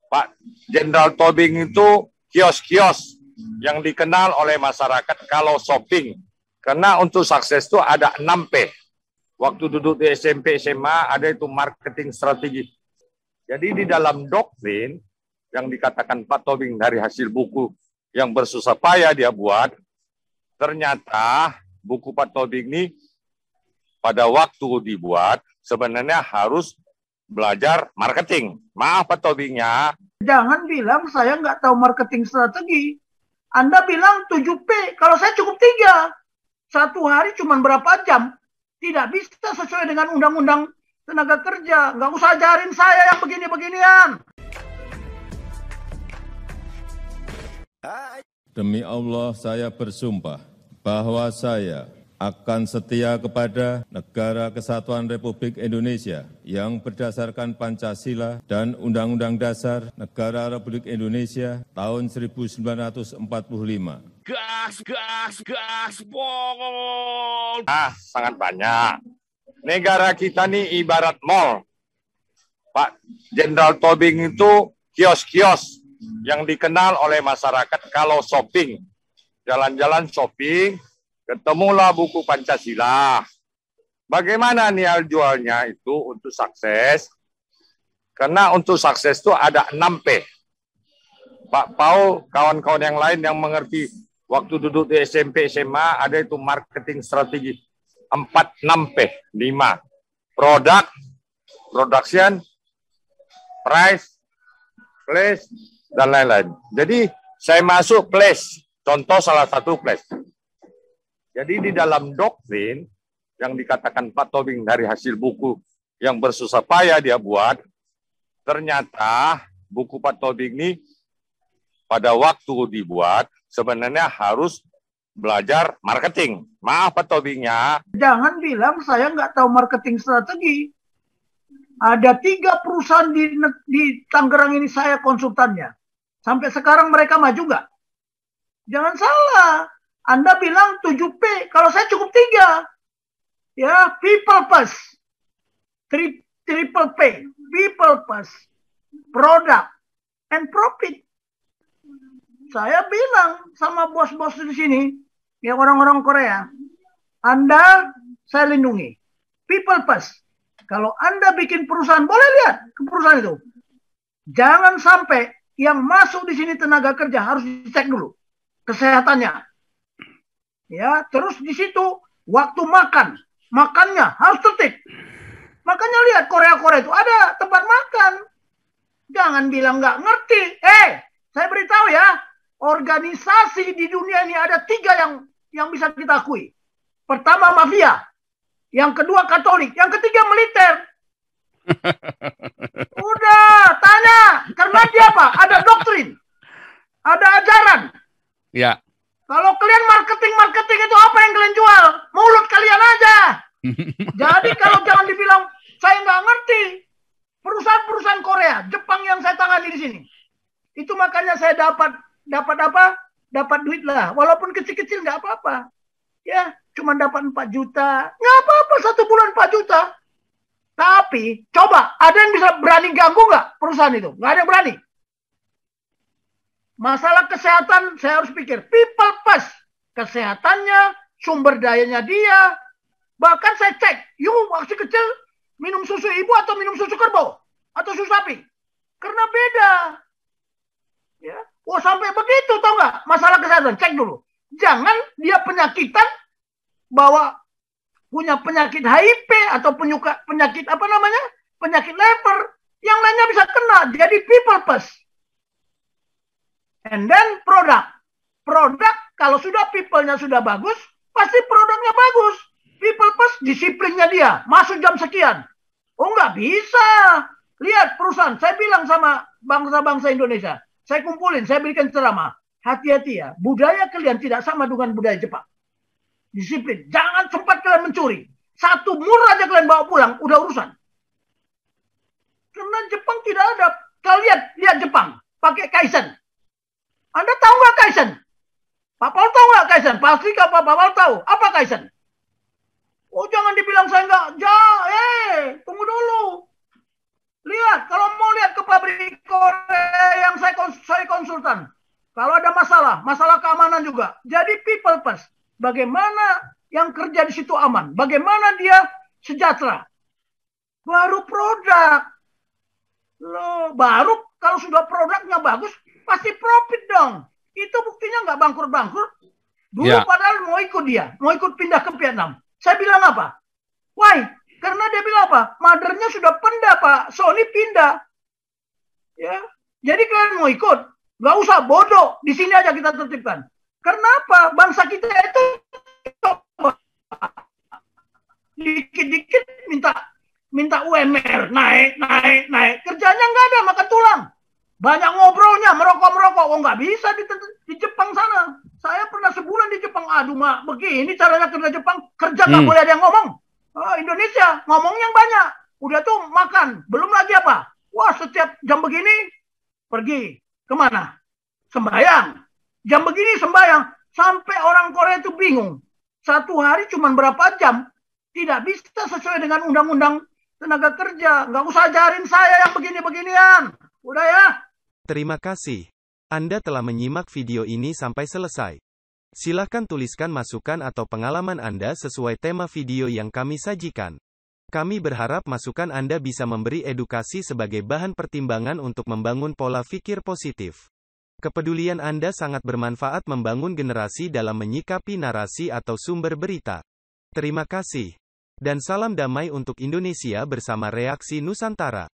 Pak Jenderal Tobing itu kios-kios yang dikenal oleh masyarakat kalau shopping. Karena untuk sukses itu ada 6P. Waktu duduk di SMP, SMA ada itu marketing strategi. Jadi di dalam doktrin yang dikatakan Pak Tobing dari hasil buku yang bersusah payah dia buat, ternyata buku Pak Tobing ini pada waktu dibuat sebenarnya harus belajar marketing. Maaf Pak Tobingnya. Jangan bilang saya nggak tahu marketing strategi. Anda bilang 7P, kalau saya cukup 3. Satu hari cuma berapa jam. Tidak bisa sesuai dengan undang-undang tenaga kerja. Nggak usah ajarin saya yang begini-beginian. Demi Allah saya bersumpah bahwa saya akan setia kepada Negara Kesatuan Republik Indonesia yang berdasarkan Pancasila dan Undang-Undang Dasar Negara Republik Indonesia tahun 1945. Gas, pol. Sangat banyak. Negara kita nih ibarat mall. Pak Jenderal Tobing itu kios-kios yang dikenal oleh masyarakat kalau shopping. Jalan-jalan shopping, ketemulah buku Pancasila. Bagaimana nilai jualnya itu untuk sukses? Karena untuk sukses itu ada 6P. Pak Paul, kawan-kawan yang lain yang mengerti, waktu duduk di SMP, SMA, ada itu marketing strategi. 6P, 5. Product, production, price, place, dan lain-lain. Jadi saya masuk place, contoh salah satu place. Jadi di dalam doktrin yang dikatakan Pak Tobing dari hasil buku yang bersusah payah dia buat, ternyata buku Pak Tobing ini pada waktu dibuat sebenarnya harus belajar marketing. Maaf Pak Tobingnya. Jangan bilang saya nggak tahu marketing strategi. Ada 3 perusahaan di Tangerang ini saya konsultannya. Sampai sekarang mereka maju nggak? Jangan salah. Anda bilang 7P, kalau saya cukup 3. Ya, people first. Triple P. People first. Product. And profit. Saya bilang sama bos-bos di sini, ya orang-orang Korea, Anda saya lindungi. People first. Kalau Anda bikin perusahaan, boleh lihat ke perusahaan itu. Jangan sampai yang masuk di sini tenaga kerja harus dicek dulu kesehatannya. Ya, terus di situ waktu makannya harus tertib. Makanya lihat Korea-Korea itu ada tempat makan. Jangan bilang nggak ngerti. Saya beritahu ya, organisasi di dunia ini ada 3 yang bisa kita akui. Pertama mafia, yang kedua Katolik, yang ketiga militer. Udah, tanya. Karena dia apa? Ada doktrin. Ada ajaran. Ya. Kalau kalian marketing itu apa yang kalian jual? Mulut kalian aja. Jadi kalau jangan dibilang saya nggak ngerti. Perusahaan-perusahaan Korea, Jepang yang saya tangani di sini. Itu makanya saya dapat apa? Dapat duit lah. Walaupun kecil-kecil nggak apa-apa. Ya, cuma dapat 4 juta. Nggak apa-apa 1 bulan 4 juta. Tapi, coba, ada yang bisa berani ganggu nggak perusahaan itu? Nggak ada yang berani. Masalah kesehatan, saya harus pikir. People first. Kesehatannya, sumber dayanya dia. Bahkan saya cek, waktu kecil, minum susu ibu atau minum susu kerbau? Atau susu sapi? Karena beda. Ya. Wah, sampai begitu, tau nggak? Masalah kesehatan, cek dulu. Jangan dia penyakitan, bawa punya penyakit HIV atau penyakit apa namanya? Penyakit lever. Yang lainnya bisa kena. Jadi people first. And then product. Produk, kalau sudah people-nya sudah bagus, pasti produknya bagus. People first, disiplinnya dia. Masuk jam sekian. Oh, nggak bisa. Lihat perusahaan. Saya bilang sama bangsa-bangsa Indonesia. Saya kumpulin, saya berikan ceramah. Hati-hati ya. Budaya kalian tidak sama dengan budaya Jepang. Disiplin. Jangan sempat kalian mencuri. 1 mur aja kalian bawa pulang, udah urusan. Karena Jepang tidak ada. Kalian lihat Jepang. Pakai Kaizen. Anda tahu nggak Kaizen? Pak Paul tahu nggak Kaizen? Pasti Pak Paul tahu. Apa Kaizen? Oh, jangan dibilang saya nggak. Tunggu dulu. Lihat, kalau mau lihat ke pabrik Korea yang saya konsultan, kalau ada masalah keamanan juga. Jadi people first. Bagaimana yang kerja di situ aman? Bagaimana dia sejahtera? Baru produk. Loh, baru kalau sudah produknya bagus, pasti profit dong. Itu buktinya nggak bangkrut-bangkrut. Dulu padahal mau ikut pindah ke Vietnam. Saya bilang apa? Why? Karena dia bilang apa? Mothernya sudah pindah, Pak. Sony pindah. Ya, jadi kalian mau ikut? Nggak usah, bodoh. Di sini aja kita tertibkan. Kenapa? Bangsa kita itu dikit-dikit minta UMR naik. Kerjanya nggak ada, makan tulang. Banyak ngobrolnya, merokok. Oh, nggak bisa di Jepang sana. Saya pernah sebulan di Jepang. Aduh, mak, begini caranya kerja Jepang. Kerja nggak boleh ada yang ngomong. Oh, Indonesia ngomongnya banyak. Udah tuh makan. Belum lagi apa? Wah, setiap jam begini pergi. Kemana? Sembayang. Jam begini sembayang. Sampai orang Korea itu bingung. Satu hari cuma berapa jam? Tidak bisa sesuai dengan undang-undang tenaga kerja. Nggak usah ajarin saya yang begini-beginian. Udah ya. Terima kasih. Anda telah menyimak video ini sampai selesai. Silakan tuliskan masukan atau pengalaman Anda sesuai tema video yang kami sajikan. Kami berharap masukan Anda bisa memberi edukasi sebagai bahan pertimbangan untuk membangun pola pikir positif. Kepedulian Anda sangat bermanfaat membangun generasi dalam menyikapi narasi atau sumber berita. Terima kasih. Dan salam damai untuk Indonesia bersama Reaksi Nusantara.